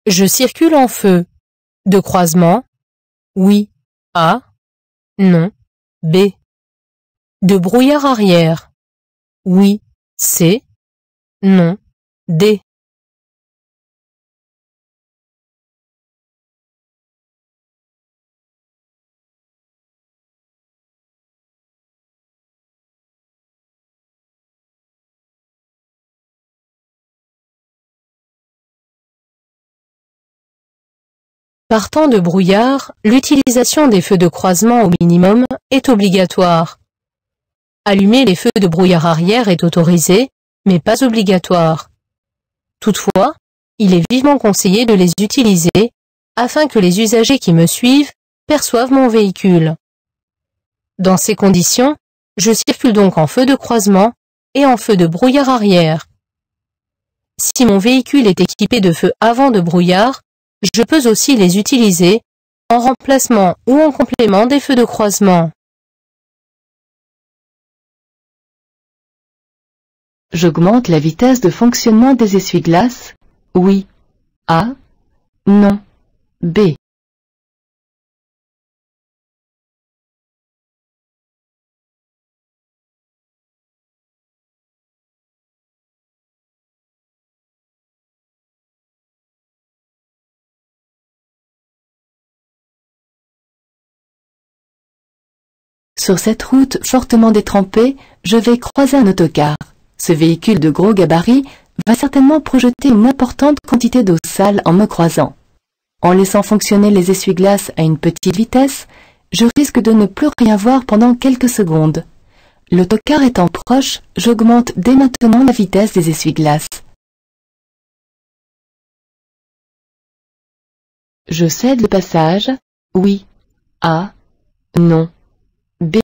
Je circule en feu. De croisement. Oui. A. Non. B. De brouillard arrière. Oui. C. Non. D. Partant de brouillard, l'utilisation des feux de croisement au minimum est obligatoire. Allumer les feux de brouillard arrière est autorisé, mais pas obligatoire. Toutefois, il est vivement conseillé de les utiliser afin que les usagers qui me suivent perçoivent mon véhicule. Dans ces conditions, je circule donc en feu de croisement et en feu de brouillard arrière. Si mon véhicule est équipé de feux avant de brouillard, je peux aussi les utiliser en remplacement ou en complément des feux de croisement. J'augmente la vitesse de fonctionnement des essuie-glaces. Oui. A. Non. B. Sur cette route fortement détrempée, je vais croiser un autocar. Ce véhicule de gros gabarit va certainement projeter une importante quantité d'eau sale en me croisant. En laissant fonctionner les essuie-glaces à une petite vitesse, je risque de ne plus rien voir pendant quelques secondes. L'autocar étant proche, j'augmente dès maintenant la vitesse des essuie-glaces. Je cède le passage. Oui. A. Non. B.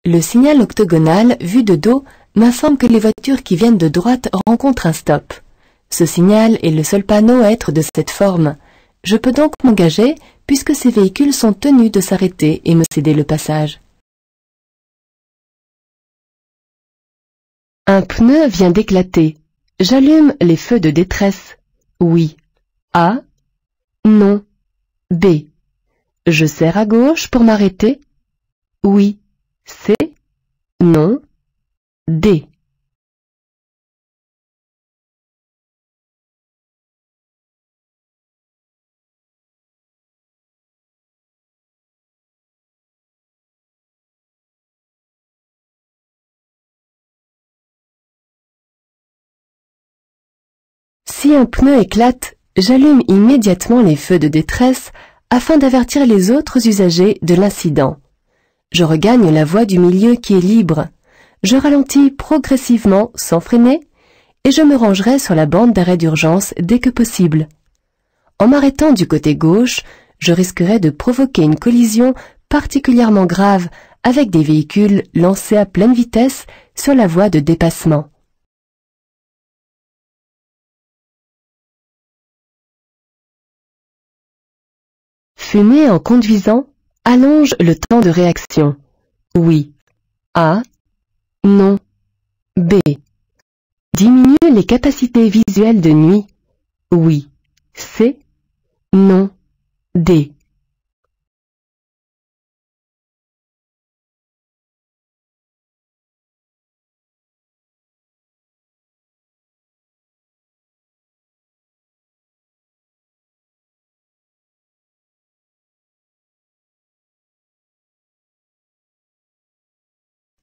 Le signal octogonal vu de dos m'informe que les voitures qui viennent de droite rencontrent un stop. Ce signal est le seul panneau à être de cette forme. Je peux donc m'engager puisque ces véhicules sont tenus de s'arrêter et me céder le passage. Un pneu vient d'éclater. J'allume les feux de détresse. Oui. A. Non. B. Je serre à gauche pour m'arrêter. Oui. C. Non. D. Si un pneu éclate, j'allume immédiatement les feux de détresse afin d'avertir les autres usagers de l'incident. Je regagne la voie du milieu qui est libre. Je ralentis progressivement sans freiner et je me rangerai sur la bande d'arrêt d'urgence dès que possible. En m'arrêtant du côté gauche, je risquerais de provoquer une collision particulièrement grave avec des véhicules lancés à pleine vitesse sur la voie de dépassement. Fumer en conduisant allonge le temps de réaction. Oui. A. Non. B. Diminue les capacités visuelles de nuit. Oui. C. Non. D.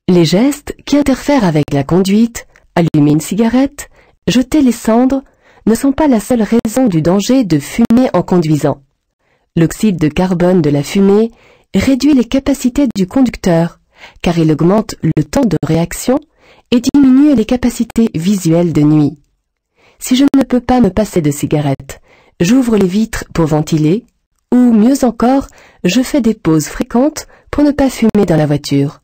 Les gestes qui interfèrent avec la conduite, allumer une cigarette, jeter les cendres, ne sont pas la seule raison du danger de fumer en conduisant. L'oxyde de carbone de la fumée réduit les capacités du conducteur, car il augmente le temps de réaction et diminue les capacités visuelles de nuit. Si je ne peux pas me passer de cigarette, j'ouvre les vitres pour ventiler, ou mieux encore, je fais des pauses fréquentes pour ne pas fumer dans la voiture.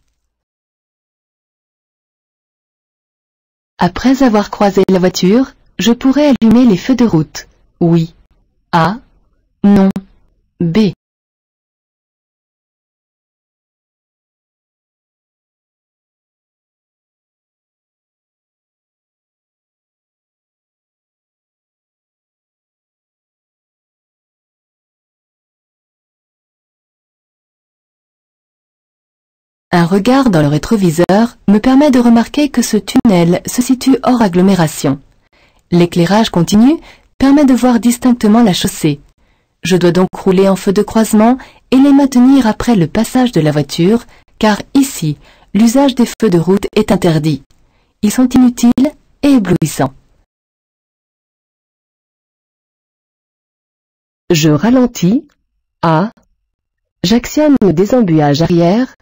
Après avoir croisé la voiture, je pourrais allumer les feux de route. Oui. A. Non. B. Un regard dans le rétroviseur me permet de remarquer que ce tunnel se situe hors agglomération. L'éclairage continu permet de voir distinctement la chaussée. Je dois donc rouler en feu de croisement et les maintenir après le passage de la voiture, car ici, l'usage des feux de route est interdit. Ils sont inutiles et éblouissants. Je ralentis. A. J'actionne le désembuyage arrière.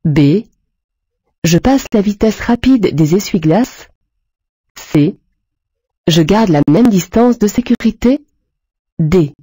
B. Je passe la vitesse rapide des essuie-glaces. C. Je garde la même distance de sécurité. D.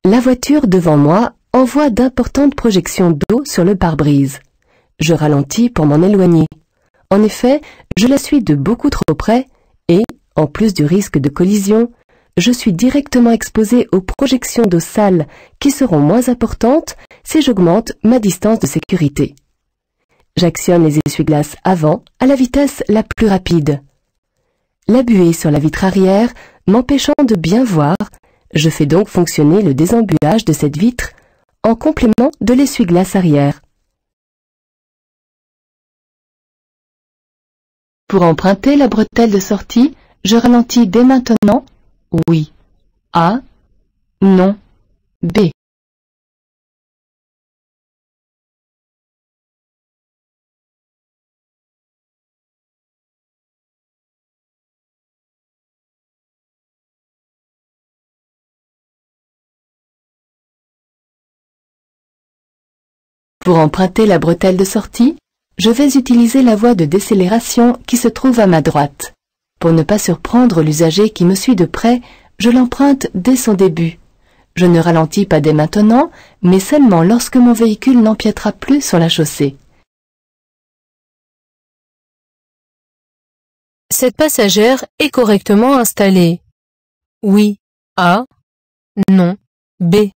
La voiture devant moi envoie d'importantes projections d'eau sur le pare-brise. Je ralentis pour m'en éloigner. En effet, je la suis de beaucoup trop près et, en plus du risque de collision, je suis directement exposé aux projections d'eau sale qui seront moins importantes si j'augmente ma distance de sécurité. J'actionne les essuie-glaces avant à la vitesse la plus rapide. La buée sur la vitre arrière m'empêchant de bien voir, je fais donc fonctionner le désembuyage de cette vitre en complément de l'essuie-glace arrière. Pour emprunter la bretelle de sortie, je ralentis dès maintenant. Oui. A. Non. B. Pour emprunter la bretelle de sortie, je vais utiliser la voie de décélération qui se trouve à ma droite. Pour ne pas surprendre l'usager qui me suit de près, je l'emprunte dès son début. Je ne ralentis pas dès maintenant, mais seulement lorsque mon véhicule n'empiétera plus sur la chaussée. Cette passagère est correctement installée. Oui. A. Non. B.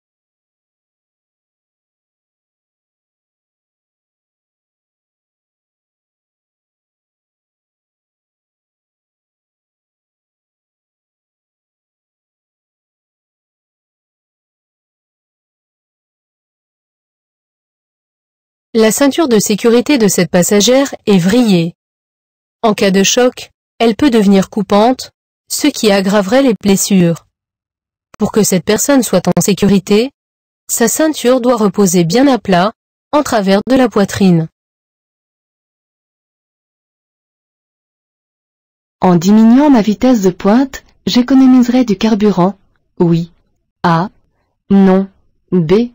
La ceinture de sécurité de cette passagère est vrillée. En cas de choc, elle peut devenir coupante, ce qui aggraverait les blessures. Pour que cette personne soit en sécurité, sa ceinture doit reposer bien à plat, en travers de la poitrine. En diminuant ma vitesse de pointe, j'économiserai du carburant. Oui. A. Non. B.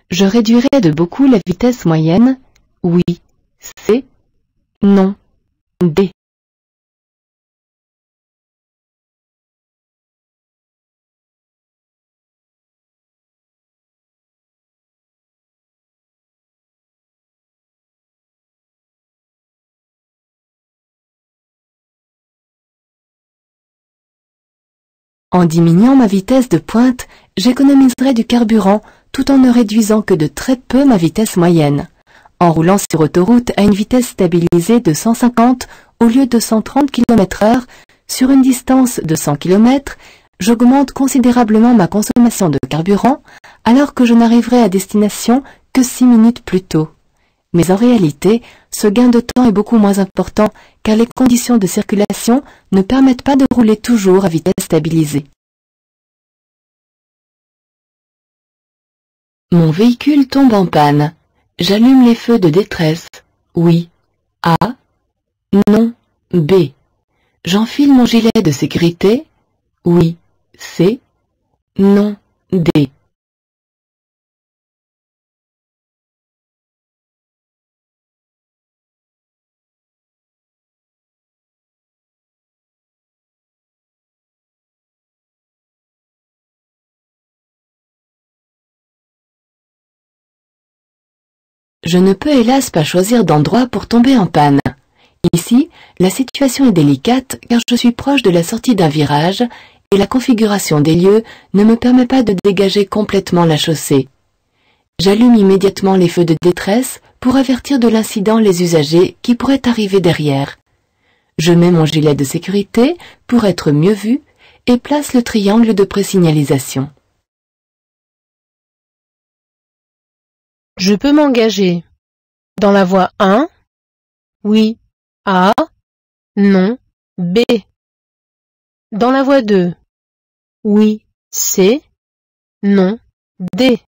Je réduirai de beaucoup la vitesse moyenne. Oui. C. Non. D. En diminuant ma vitesse de pointe, j'économiserai du carburant tout en ne réduisant que de très peu ma vitesse moyenne. En roulant sur autoroute à une vitesse stabilisée de 150 au lieu de 130 km/h sur une distance de 100 km, j'augmente considérablement ma consommation de carburant alors que je n'arriverai à destination que 6 minutes plus tôt. Mais en réalité, ce gain de temps est beaucoup moins important car les conditions de circulation ne permettent pas de rouler toujours à vitesse stabilisée. Mon véhicule tombe en panne. J'allume les feux de détresse. Oui. A. Non. B. J'enfile mon gilet de sécurité. Oui. C. Non. D. Je ne peux hélas pas choisir d'endroit pour tomber en panne. Ici, la situation est délicate car je suis proche de la sortie d'un virage et la configuration des lieux ne me permet pas de dégager complètement la chaussée. J'allume immédiatement les feux de détresse pour avertir de l'incident les usagers qui pourraient arriver derrière. Je mets mon gilet de sécurité pour être mieux vu et place le triangle de présignalisation. Je peux m'engager. Dans la voie 1, oui, A, non, B. Dans la voie 2, oui, C, non, D.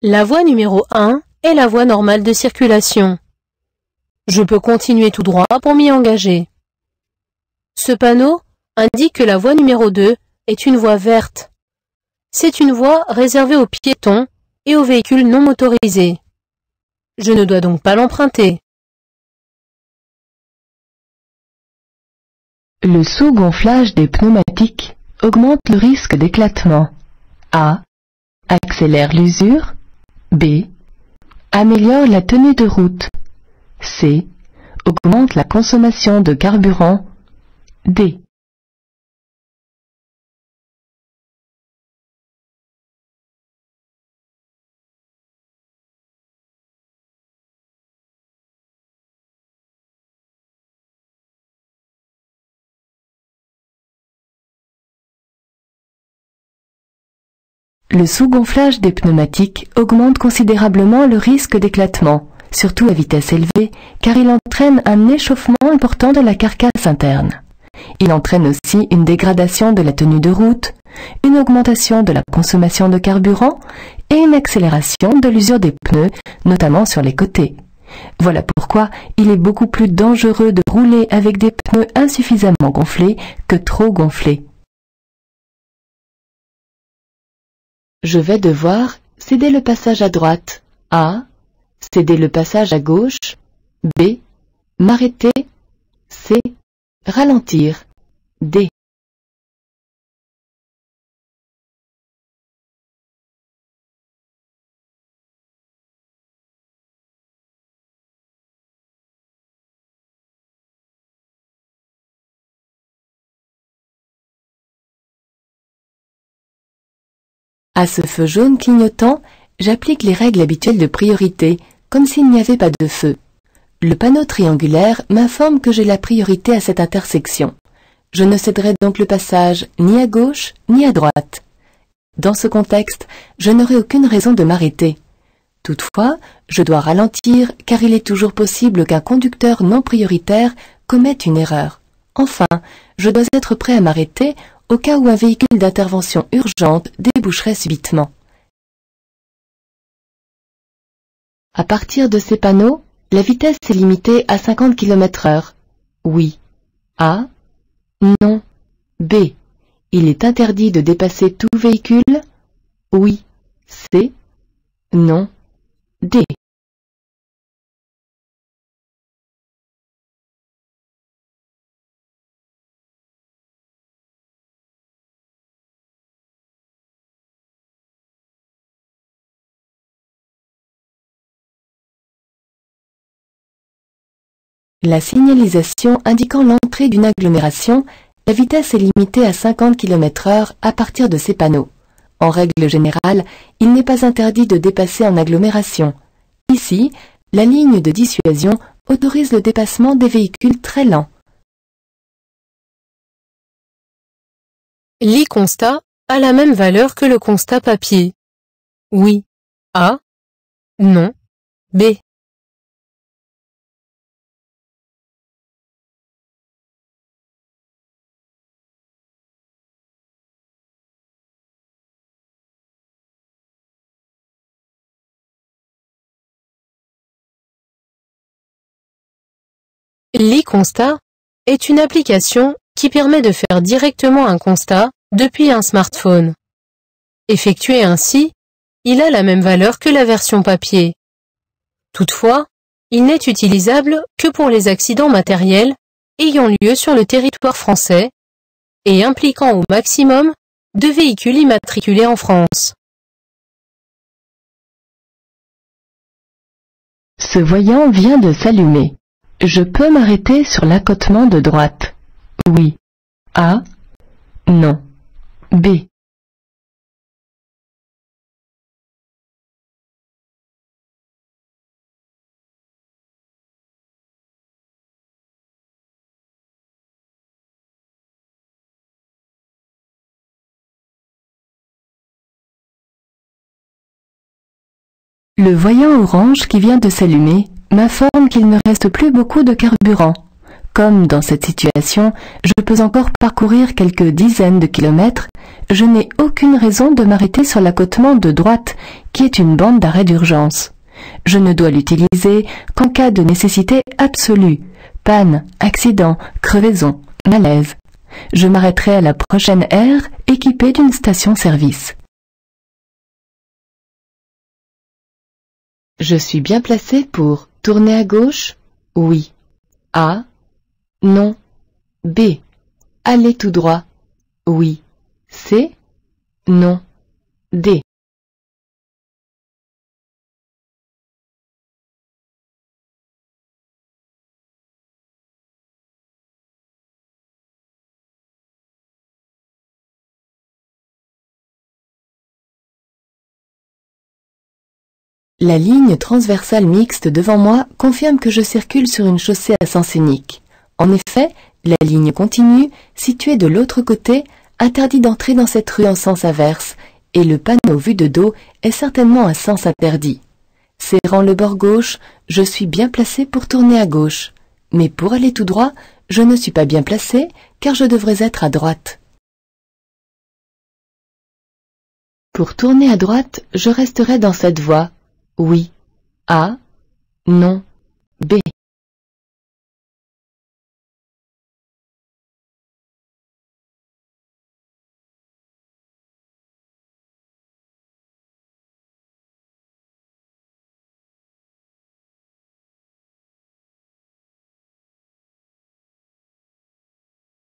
La voie numéro 1 est la voie normale de circulation. Je peux continuer tout droit pour m'y engager. Ce panneau indique que la voie numéro 2 est une voie verte. C'est une voie réservée aux piétons et aux véhicules non motorisés. Je ne dois donc pas l'emprunter. Le sous-gonflage des pneumatiques augmente le risque d'éclatement. A. Accélère l'usure. B. Améliore la tenue de route. C. Augmente la consommation de carburant. D. Le sous-gonflage des pneumatiques augmente considérablement le risque d'éclatement, surtout à vitesse élevée, car il entraîne un échauffement important de la carcasse interne. Il entraîne aussi une dégradation de la tenue de route, une augmentation de la consommation de carburant et une accélération de l'usure des pneus, notamment sur les côtés. Voilà pourquoi il est beaucoup plus dangereux de rouler avec des pneus insuffisamment gonflés que trop gonflés. Je vais devoir céder le passage à droite. A. Céder le passage à gauche. B. M'arrêter. C. Ralentir. D. À ce feu jaune clignotant, j'applique les règles habituelles de priorité, comme s'il n'y avait pas de feu. Le panneau triangulaire m'informe que j'ai la priorité à cette intersection. Je ne céderai donc le passage ni à gauche ni à droite. Dans ce contexte, je n'aurai aucune raison de m'arrêter. Toutefois, je dois ralentir car il est toujours possible qu'un conducteur non prioritaire commette une erreur. Enfin, je dois être prêt à m'arrêter au cas où un véhicule d'intervention urgente déboucherait subitement. À partir de ces panneaux, la vitesse est limitée à 50 km/h. Oui. A. Non. B. Il est interdit de dépasser tout véhicule. Oui. C. Non. D. La signalisation indiquant l'entrée d'une agglomération, la vitesse est limitée à 50 km/h à partir de ces panneaux. En règle générale, il n'est pas interdit de dépasser en agglomération. Ici, la ligne de dissuasion autorise le dépassement des véhicules très lents. L'e-constat a la même valeur que le constat papier. Oui. A. Non. B. L'e-constat est une application qui permet de faire directement un constat depuis un smartphone. Effectué ainsi, il a la même valeur que la version papier. Toutefois, il n'est utilisable que pour les accidents matériels ayant lieu sur le territoire français et impliquant au maximum 2 véhicules immatriculés en France. Ce voyant vient de s'allumer. Je peux m'arrêter sur l'accotement de droite. Oui. A. Non. B. Le voyant orange qui vient de s'allumer m'informe qu'il ne reste plus beaucoup de carburant. Comme dans cette situation, je peux encore parcourir quelques dizaines de kilomètres, je n'ai aucune raison de m'arrêter sur l'accotement de droite, qui est une bande d'arrêt d'urgence. Je ne dois l'utiliser qu'en cas de nécessité absolue, panne, accident, crevaison, malaise. Je m'arrêterai à la prochaine aire équipée d'une station-service. Je suis bien placé pour tourner à gauche? Oui. A. Non. B. Aller tout droit? Oui. C. Non. D. La ligne transversale mixte devant moi confirme que je circule sur une chaussée à sens unique. En effet, la ligne continue, située de l'autre côté, interdit d'entrer dans cette rue en sens inverse, et le panneau vu de dos est certainement à sens interdit. Serrant le bord gauche, je suis bien placé pour tourner à gauche. Mais pour aller tout droit, je ne suis pas bien placé, car je devrais être à droite. Pour tourner à droite, je resterai dans cette voie. Oui. A. Non. B.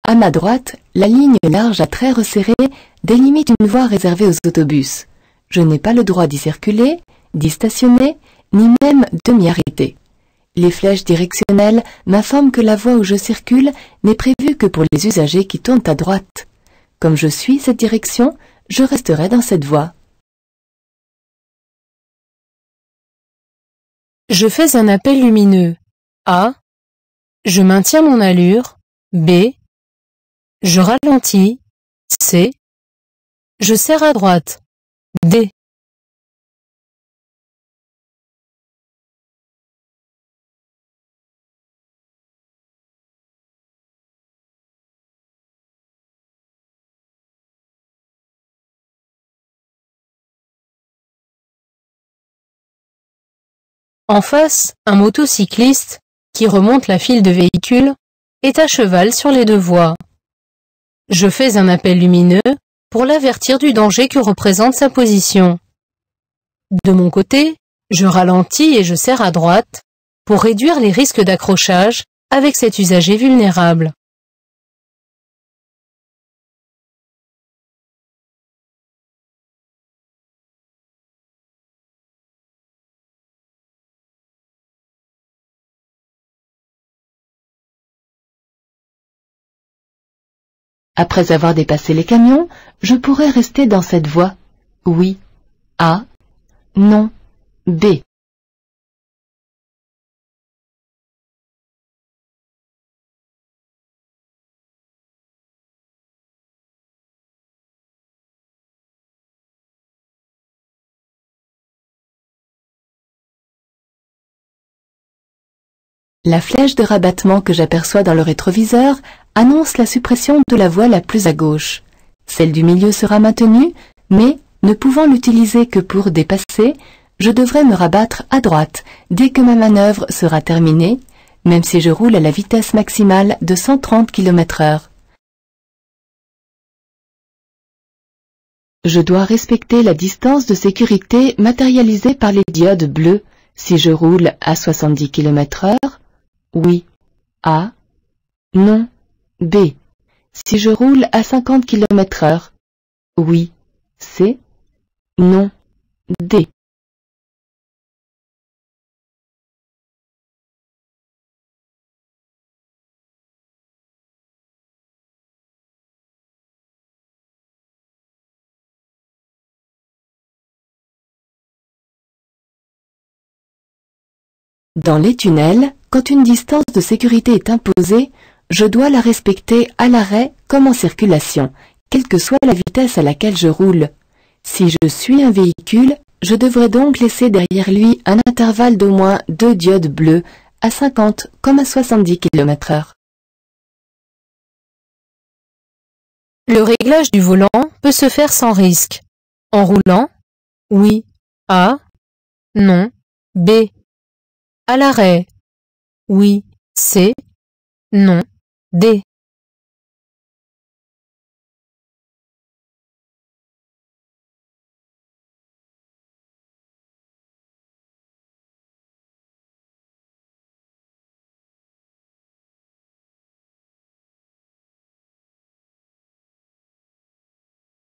À ma droite, la ligne large à traits resserrés délimite une voie réservée aux autobus. Je n'ai pas le droit d'y circuler, d'y stationner, ni même de m'y arrêter. Les flèches directionnelles m'informent que la voie où je circule n'est prévue que pour les usagers qui tournent à droite. Comme je suis cette direction, je resterai dans cette voie. Je fais un appel lumineux. A. Je maintiens mon allure. B. Je ralentis. C. Je serre à droite. D. En face, un motocycliste, qui remonte la file de véhicules, est à cheval sur les 2 voies. Je fais un appel lumineux pour l'avertir du danger que représente sa position. De mon côté, je ralentis et je serre à droite pour réduire les risques d'accrochage avec cet usager vulnérable. Après avoir dépassé les camions, je pourrais rester dans cette voie. Oui. A. Non. B. La flèche de rabattement que j'aperçois dans le rétroviseur annonce la suppression de la voie la plus à gauche. Celle du milieu sera maintenue, mais, ne pouvant l'utiliser que pour dépasser, je devrais me rabattre à droite dès que ma manœuvre sera terminée, même si je roule à la vitesse maximale de 130 km/h. Je dois respecter la distance de sécurité matérialisée par les diodes bleus si je roule à 70 km/h? Oui. A. Non. B. Si je roule à 50 km/h? Oui. C. Non. D. Dans les tunnels, quand une distance de sécurité est imposée, je dois la respecter à l'arrêt comme en circulation, quelle que soit la vitesse à laquelle je roule. Si je suis un véhicule, je devrais donc laisser derrière lui un intervalle d'au moins 2 diodes bleues à 50 comme à 70 km/h. Le réglage du volant peut se faire sans risque. En roulant? Oui. A. Non. B. À l'arrêt? Oui. C. Non. D.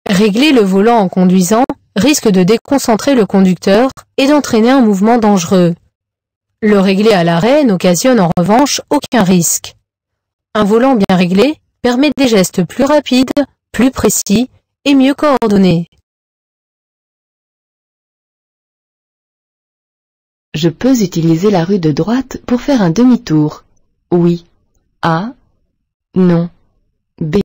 Régler le volant en conduisant risque de déconcentrer le conducteur et d'entraîner un mouvement dangereux. Le régler à l'arrêt n'occasionne en revanche aucun risque. Un volant bien réglé permet des gestes plus rapides, plus précis et mieux coordonnés. Je peux utiliser la rue de droite pour faire un demi-tour. Oui. A. Non. B.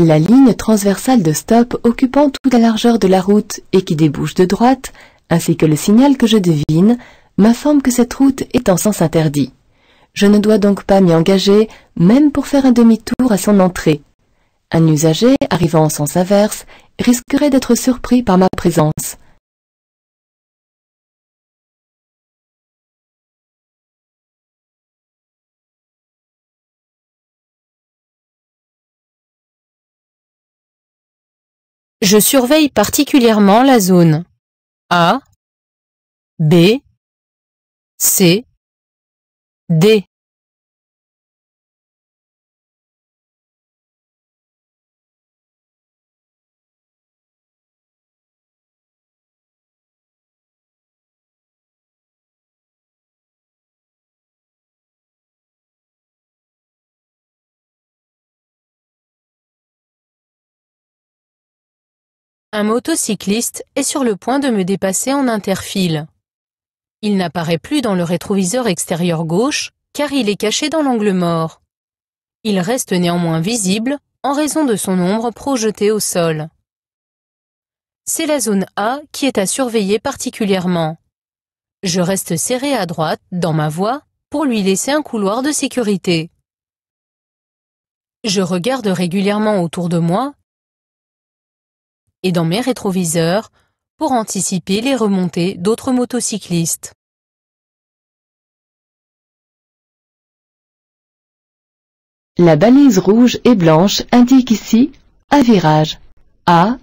La ligne transversale de stop occupant toute la largeur de la route et qui débouche de droite, ainsi que le signal que je devine, m'informe que cette route est en sens interdit. Je ne dois donc pas m'y engager, même pour faire un demi-tour à son entrée. Un usager arrivant en sens inverse risquerait d'être surpris par ma présence. Je surveille particulièrement la zone A, B, C, D. Un motocycliste est sur le point de me dépasser en interfile. Il n'apparaît plus dans le rétroviseur extérieur gauche car il est caché dans l'angle mort. Il reste néanmoins visible en raison de son ombre projetée au sol. C'est la zone A qui est à surveiller particulièrement. Je reste serré à droite dans ma voie pour lui laisser un couloir de sécurité. Je regarde régulièrement autour de moi et dans mes rétroviseurs pour anticiper les remontées d'autres motocyclistes. La balise rouge et blanche indique ici un virage. A.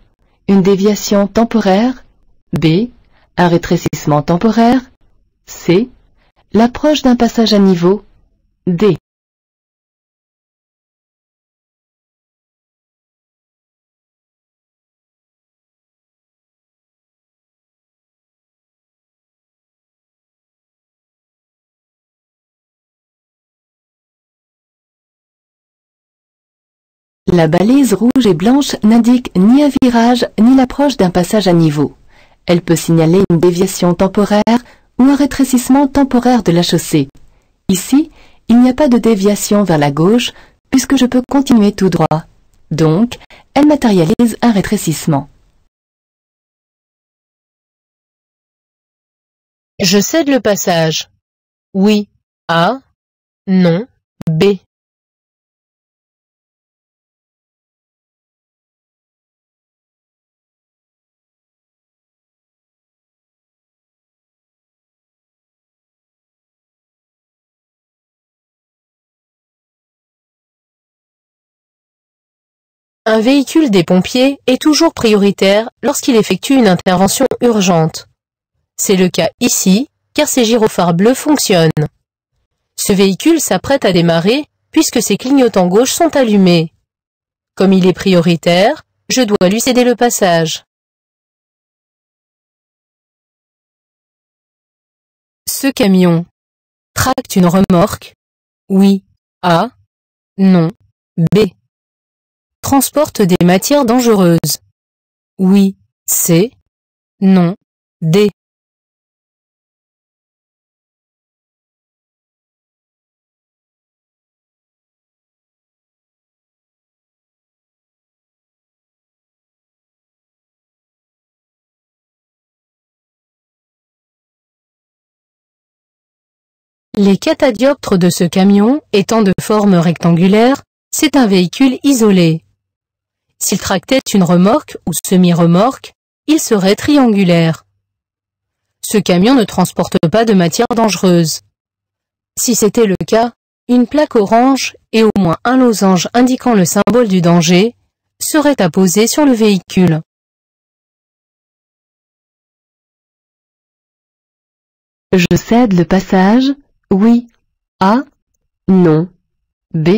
Une déviation temporaire. B. Un rétrécissement temporaire. C. L'approche d'un passage à niveau. D. La balise rouge et blanche n'indique ni un virage ni l'approche d'un passage à niveau. Elle peut signaler une déviation temporaire ou un rétrécissement temporaire de la chaussée. Ici, il n'y a pas de déviation vers la gauche puisque je peux continuer tout droit. Donc, elle matérialise un rétrécissement. Je cède le passage. Oui, A, non, B. Un véhicule des pompiers est toujours prioritaire lorsqu'il effectue une intervention urgente. C'est le cas ici, car ses gyrophares bleus fonctionnent. Ce véhicule s'apprête à démarrer puisque ses clignotants gauche sont allumés. Comme il est prioritaire, je dois lui céder le passage. Ce camion tracte une remorque? Oui. A. Non. B. Transporte des matières dangereuses? Oui. C. Non. D. Les catadioptres de ce camion étant de forme rectangulaire, c'est un véhicule isolé. S'il tractait une remorque ou semi-remorque, il serait triangulaire. Ce camion ne transporte pas de matière dangereuse. Si c'était le cas, une plaque orange et au moins un losange indiquant le symbole du danger serait apposé sur le véhicule. Je cède le passage? Oui. A. Non. B.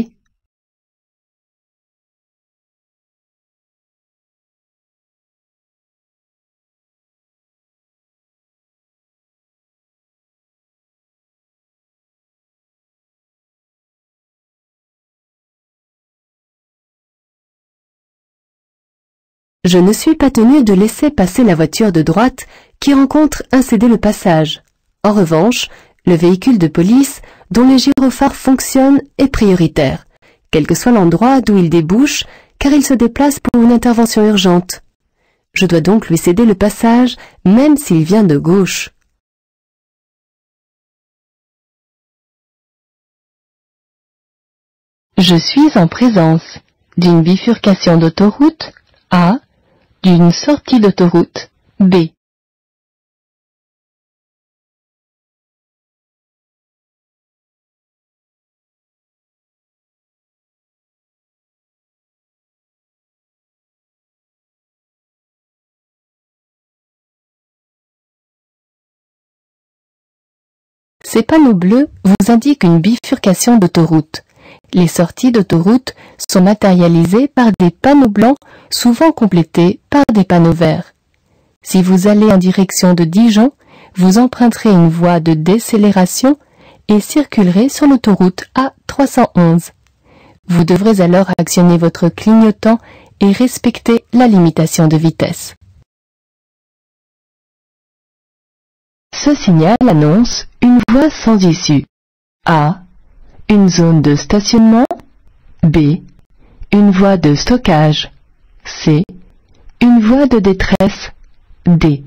Je ne suis pas tenu de laisser passer la voiture de droite qui rencontre un céder le passage. En revanche, le véhicule de police dont les gyrophares fonctionnent est prioritaire, quel que soit l'endroit d'où il débouche, car il se déplace pour une intervention urgente. Je dois donc lui céder le passage, même s'il vient de gauche. Je suis en présence d'une bifurcation d'autoroute A, d'une sortie d'autoroute B. Ces panneaux bleus vous indiquent une bifurcation d'autoroute. Les sorties d'autoroute sont matérialisées par des panneaux blancs, souvent complétés par des panneaux verts. Si vous allez en direction de Dijon, vous emprunterez une voie de décélération et circulerez sur l'autoroute A311. Vous devrez alors actionner votre clignotant et respecter la limitation de vitesse. Ce signal annonce une voie sans issue. A. Une zone de stationnement. B. Une voie de stockage. C. Une voie de détresse. D.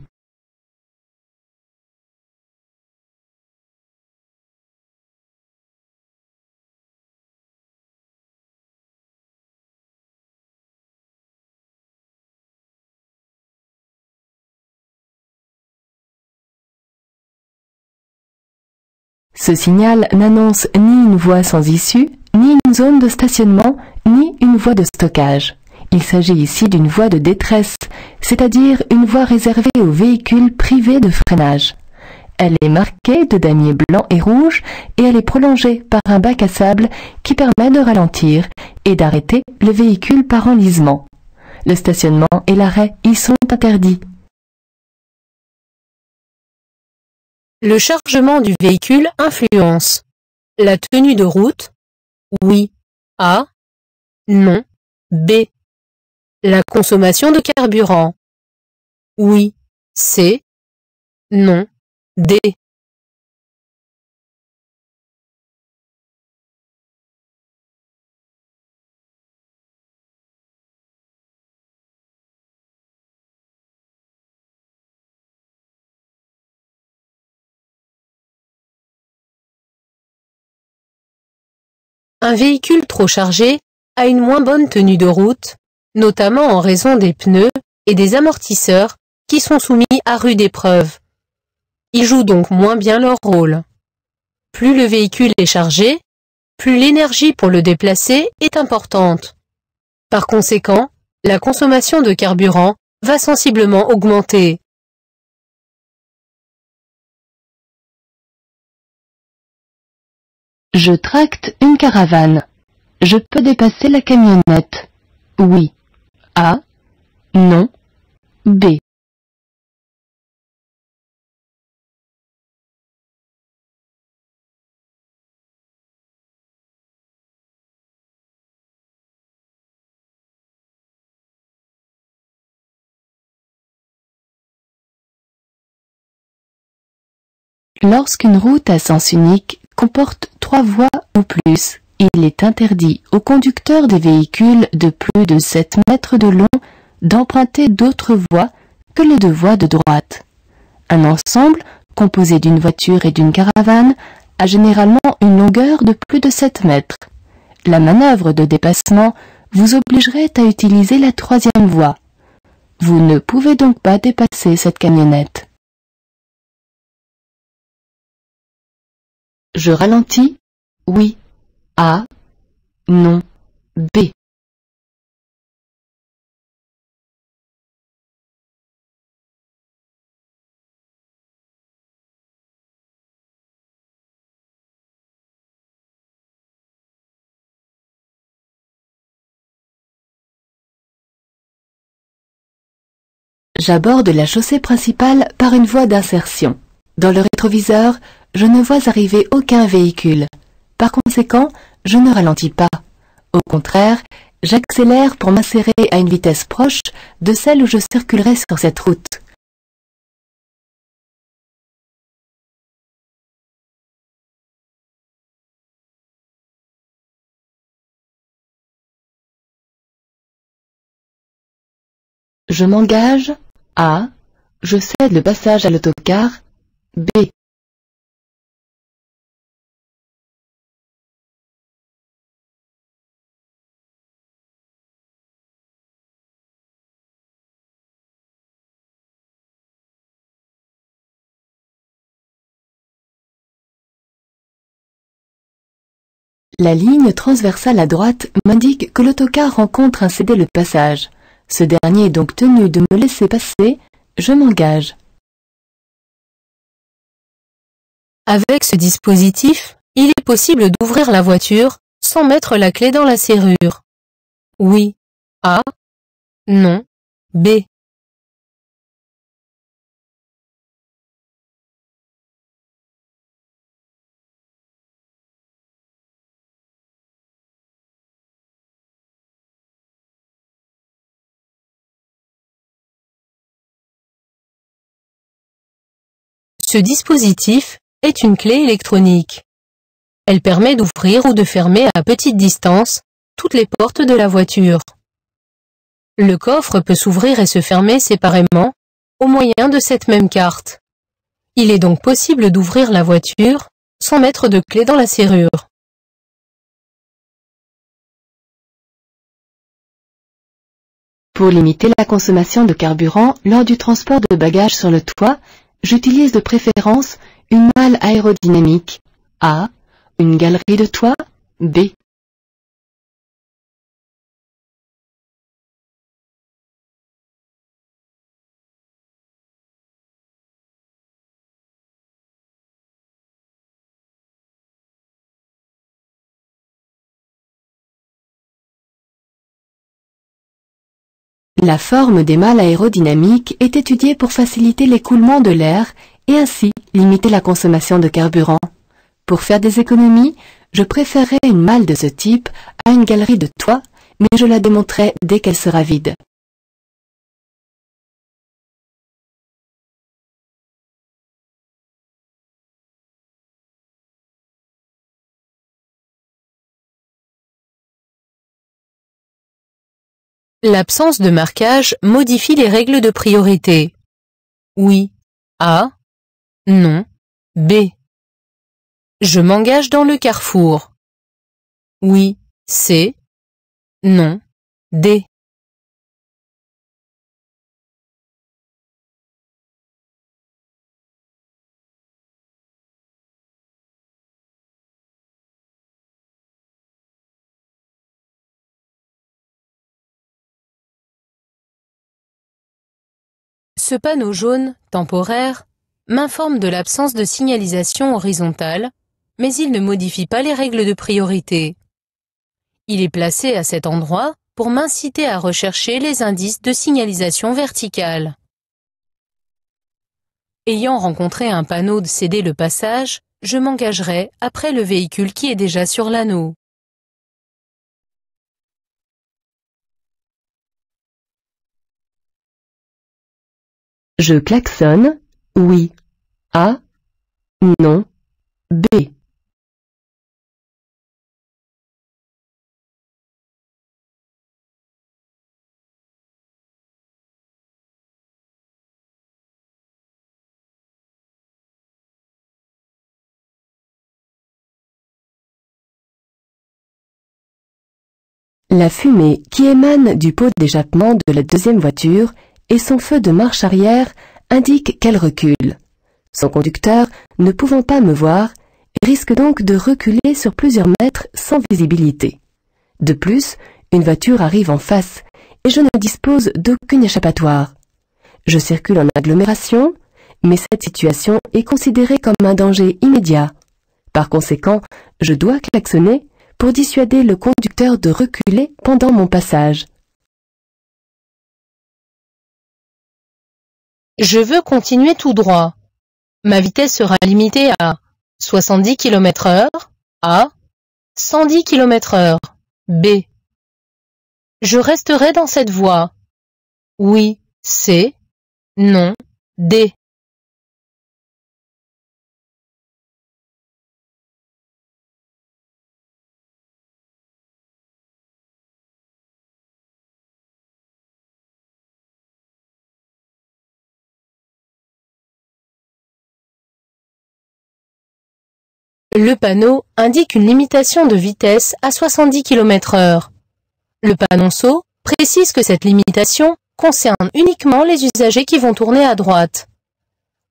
Ce signal n'annonce ni une voie sans issue, ni une zone de stationnement, ni une voie de stockage. Il s'agit ici d'une voie de détresse, c'est-à-dire une voie réservée aux véhicules privés de freinage. Elle est marquée de damiers blancs et rouges et elle est prolongée par un bac à sable qui permet de ralentir et d'arrêter le véhicule par enlisement. Le stationnement et l'arrêt y sont interdits. Le chargement du véhicule influence la tenue de route? Oui. A. Non. B. La consommation de carburant? Oui. C. Non. D. Un véhicule trop chargé a une moins bonne tenue de route, notamment en raison des pneus et des amortisseurs qui sont soumis à rude épreuve. Ils jouent donc moins bien leur rôle. Plus le véhicule est chargé, plus l'énergie pour le déplacer est importante. Par conséquent, la consommation de carburant va sensiblement augmenter. Je tracte une caravane. Je peux dépasser la camionnette. Oui. A. Non. B. Lorsqu'une route à sens unique comporte 3 voies ou plus, il est interdit aux conducteurs des véhicules de plus de 7 mètres de long d'emprunter d'autres voies que les 2 voies de droite. Un ensemble, composé d'une voiture et d'une caravane, a généralement une longueur de plus de 7 mètres. La manœuvre de dépassement vous obligerait à utiliser la 3e voie. Vous ne pouvez donc pas dépasser cette camionnette. Je ralentis. Oui. A. Non. B. J'aborde la chaussée principale par une voie d'insertion. Dans le rétroviseur, je ne vois arriver aucun véhicule. Par conséquent, je ne ralentis pas. Au contraire, j'accélère pour m'insérer à une vitesse proche de celle où je circulerai sur cette route. Je m'engage. A. Je cède le passage à l'autocar. B. La ligne transversale à droite m'indique que l'autocar rencontre un cédé le passage. Ce dernier est donc tenu de me laisser passer. Je m'engage. Avec ce dispositif, il est possible d'ouvrir la voiture sans mettre la clé dans la serrure. Oui. A. Non. B. Ce dispositif est une clé électronique. Elle permet d'ouvrir ou de fermer à petite distance toutes les portes de la voiture. Le coffre peut s'ouvrir et se fermer séparément au moyen de cette même carte. Il est donc possible d'ouvrir la voiture sans mettre de clé dans la serrure. Pour limiter la consommation de carburant lors du transport de bagages sur le toit, j'utilise de préférence une malle aérodynamique. A. Une galerie de toit. B. La forme des malles aérodynamiques est étudiée pour faciliter l'écoulement de l'air et ainsi limiter la consommation de carburant. Pour faire des économies, je préférerais une malle de ce type à une galerie de toit, mais je la démonterai dès qu'elle sera vide. L'absence de marquage modifie les règles de priorité. Oui. A. Non. B. Je m'engage dans le carrefour. Oui. C. Non. D. Ce panneau jaune, temporaire, m'informe de l'absence de signalisation horizontale, mais il ne modifie pas les règles de priorité. Il est placé à cet endroit pour m'inciter à rechercher les indices de signalisation verticale. Ayant rencontré un panneau de céder le passage, je m'engagerai après le véhicule qui est déjà sur l'anneau. Je klaxonne, oui. A, non, B. La fumée qui émane du pot d'échappement de la deuxième voiture et son feu de marche arrière indique qu'elle recule. Son conducteur, ne pouvant pas me voir, risque donc de reculer sur plusieurs mètres sans visibilité. De plus, une voiture arrive en face et je ne dispose d'aucune échappatoire. Je circule en agglomération, mais cette situation est considérée comme un danger immédiat. Par conséquent, je dois klaxonner pour dissuader le conducteur de reculer pendant mon passage. Je veux continuer tout droit. Ma vitesse sera limitée à 70 km/h, A, 110 km/h, B. Je resterai dans cette voie. Oui, C, non, D. Le panneau indique une limitation de vitesse à 70 km/h. Le panonceau précise que cette limitation concerne uniquement les usagers qui vont tourner à droite.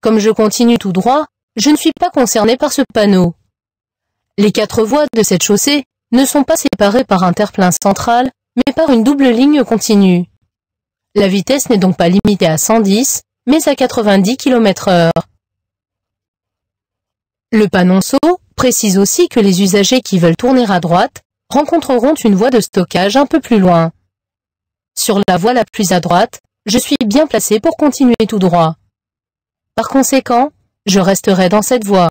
Comme je continue tout droit, je ne suis pas concerné par ce panneau. Les 4 voies de cette chaussée ne sont pas séparées par un terre-plein central, mais par une double ligne continue. La vitesse n'est donc pas limitée à 110, mais à 90 km/h. Le panonceau précise aussi que les usagers qui veulent tourner à droite rencontreront une voie de stockage un peu plus loin. Sur la voie la plus à droite, je suis bien placé pour continuer tout droit. Par conséquent, je resterai dans cette voie.